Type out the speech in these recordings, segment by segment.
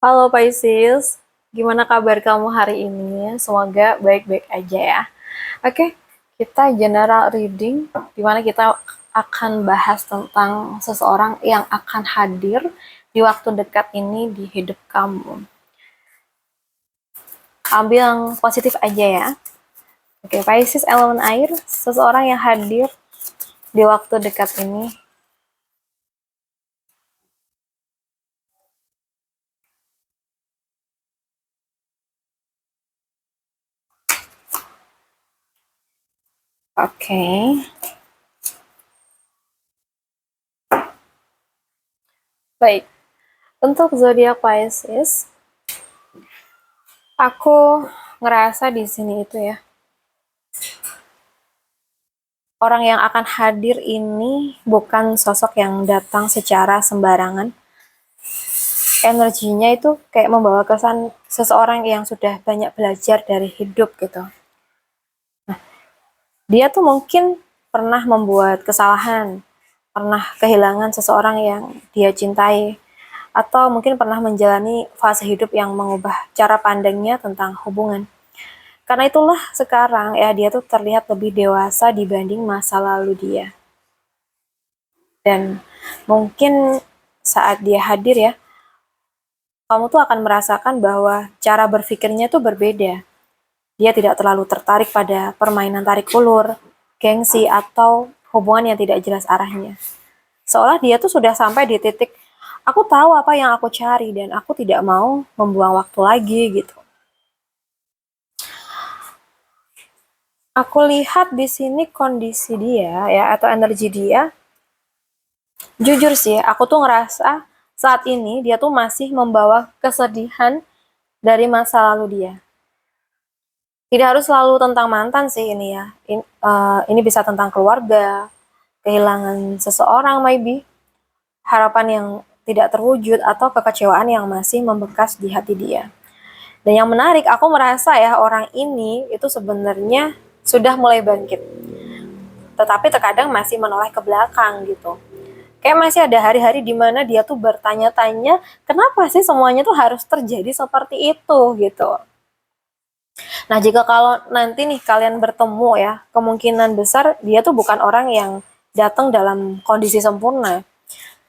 Halo Pisces, gimana kabar kamu hari ini? Semoga baik-baik aja ya. Oke, kita general reading, dimana kita akan bahas tentang seseorang yang akan hadir di waktu dekat ini di hidup kamu. Ambil yang positif aja ya. Oke, Pisces elemen air, seseorang yang hadir di waktu dekat ini. Oke. Baik, untuk zodiak Pisces, aku ngerasa di sini itu ya, orang yang akan hadir ini bukan sosok yang datang secara sembarangan. Energinya itu kayak membawa kesan seseorang yang sudah banyak belajar dari hidup gitu. Nah, dia tuh mungkin pernah membuat kesalahan, pernah kehilangan seseorang yang dia cintai, atau mungkin pernah menjalani fase hidup yang mengubah cara pandangnya tentang hubungan. Karena itulah sekarang ya dia tuh terlihat lebih dewasa dibanding masa lalu dia. Dan mungkin saat dia hadir ya, kamu tuh akan merasakan bahwa cara berpikirnya tuh berbeda. Dia tidak terlalu tertarik pada permainan tarik ulur, gengsi, atau hubungan yang tidak jelas arahnya. Seolah dia tuh sudah sampai di titik, aku tahu apa yang aku cari dan aku tidak mau membuang waktu lagi gitu. Aku lihat di sini kondisi dia ya, atau energi dia. Jujur sih, aku tuh ngerasa saat ini dia tuh masih membawa kesedihan dari masa lalu dia. Tidak harus selalu tentang mantan sih ini ya. Ini bisa tentang keluarga, kehilangan seseorang maybe, harapan yang tidak terwujud, atau kekecewaan yang masih membekas di hati dia. Dan yang menarik, aku merasa ya orang ini itu sebenarnya sudah mulai bangkit. Tetapi terkadang masih menoleh ke belakang gitu. Kayak masih ada hari-hari di mana dia tuh bertanya-tanya, kenapa sih semuanya tuh harus terjadi seperti itu gitu. Nah, jika kalau nanti nih kalian bertemu ya, kemungkinan besar dia tuh bukan orang yang datang dalam kondisi sempurna.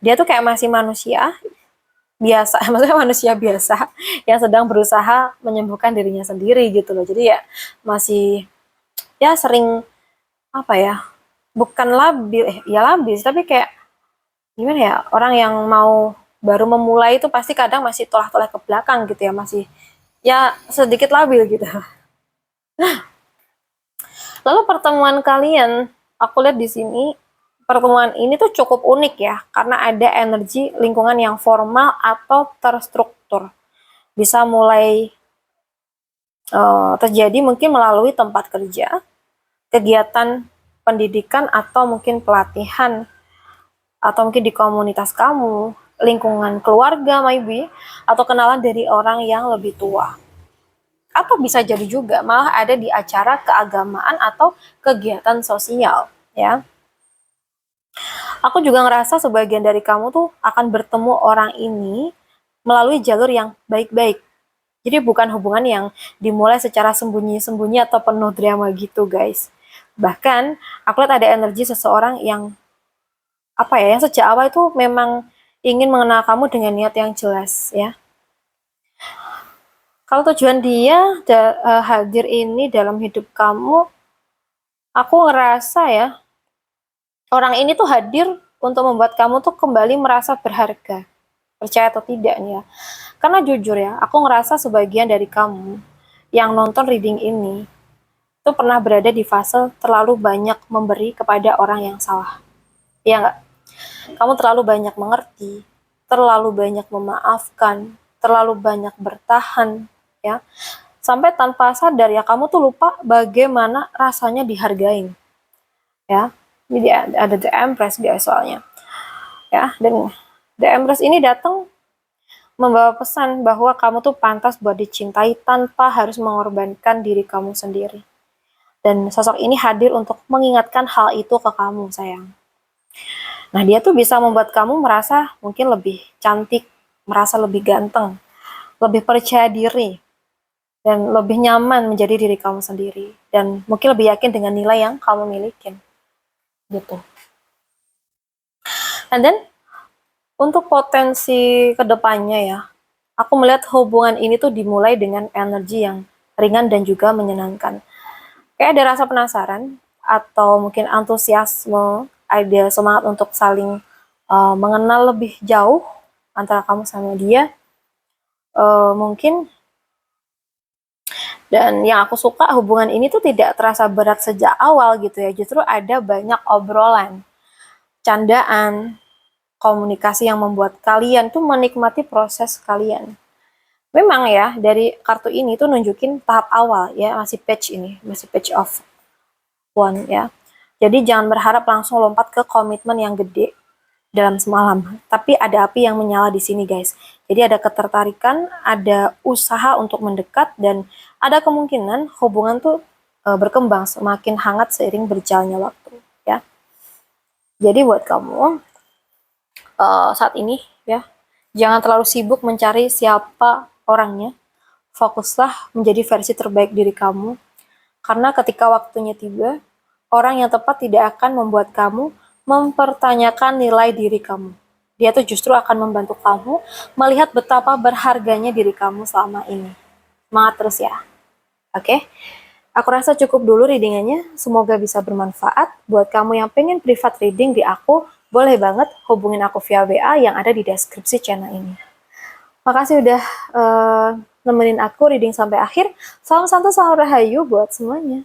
Dia tuh kayak masih manusia biasa, maksudnya manusia biasa yang sedang berusaha menyembuhkan dirinya sendiri gitu loh. Jadi ya masih ya sering apa ya? Bukan labil, ya labil, tapi kayak gimana ya? Orang yang mau baru memulai itu pasti kadang masih tolak-tolak ke belakang gitu ya, masih ya sedikit labil gitu. Lalu pertemuan kalian, aku lihat di sini pertemuan ini tuh cukup unik ya, karena ada energi lingkungan yang formal atau terstruktur. Bisa mulai terjadi mungkin melalui tempat kerja, kegiatan pendidikan, atau mungkin pelatihan, atau mungkin di komunitas kamu, lingkungan keluarga maybe, atau kenalan dari orang yang lebih tua. Atau bisa jadi juga malah ada di acara keagamaan atau kegiatan sosial ya. Aku juga ngerasa sebagian dari kamu tuh akan bertemu orang ini melalui jalur yang baik-baik. Jadi bukan hubungan yang dimulai secara sembunyi-sembunyi atau penuh drama gitu guys. Bahkan aku lihat ada energi seseorang yang apa ya, yang sejak awal itu memang ingin mengenal kamu dengan niat yang jelas ya. Kalau tujuan dia hadir ini dalam hidup kamu, aku ngerasa ya, orang ini tuh hadir untuk membuat kamu tuh kembali merasa berharga. Percaya atau tidak nih ya. Karena jujur ya, aku ngerasa sebagian dari kamu yang nonton reading ini tuh pernah berada di fase terlalu banyak memberi kepada orang yang salah. Iya nggak? Kamu terlalu banyak mengerti, terlalu banyak memaafkan, terlalu banyak bertahan, ya. Sampai tanpa sadar ya, kamu tuh lupa bagaimana rasanya dihargain. Ya, ini ada The Empress dia soalnya. Ya, dan The Empress ini datang membawa pesan bahwa kamu tuh pantas buat dicintai tanpa harus mengorbankan diri kamu sendiri. Dan sosok ini hadir untuk mengingatkan hal itu ke kamu, sayang. Nah, dia tuh bisa membuat kamu merasa mungkin lebih cantik, merasa lebih ganteng, lebih percaya diri, dan lebih nyaman menjadi diri kamu sendiri, dan mungkin lebih yakin dengan nilai yang kamu miliki gitu. And then untuk potensi kedepannya ya, aku melihat hubungan ini tuh dimulai dengan energi yang ringan dan juga menyenangkan. Kayak ada rasa penasaran atau mungkin antusiasme, ada semangat untuk saling mengenal lebih jauh antara kamu sama dia. Mungkin, dan yang aku suka hubungan ini tuh tidak terasa berat sejak awal gitu ya, justru ada banyak obrolan, candaan, komunikasi yang membuat kalian tuh menikmati proses kalian. Memang ya, dari kartu ini tuh nunjukin tahap awal ya, masih page of one ya. Jadi jangan berharap langsung lompat ke komitmen yang gede dalam semalam. Tapi ada api yang menyala di sini guys. Jadi ada ketertarikan, ada usaha untuk mendekat, dan ada kemungkinan hubungan tuh berkembang semakin hangat seiring berjalannya waktu ya. Jadi buat kamu saat ini ya, jangan terlalu sibuk mencari siapa orangnya. Fokuslah menjadi versi terbaik diri kamu. Karena ketika waktunya tiba, orang yang tepat tidak akan membuat kamu mempertanyakan nilai diri kamu. Dia tuh justru akan membantu kamu melihat betapa berharganya diri kamu selama ini. Semangat terus ya. Oke? Aku rasa cukup dulu readingannya. Semoga bisa bermanfaat. Buat kamu yang pengen private reading di aku, boleh banget hubungin aku via WA yang ada di deskripsi channel ini. Makasih udah nemenin aku reading sampai akhir. Salam santai, salam rahayu buat semuanya.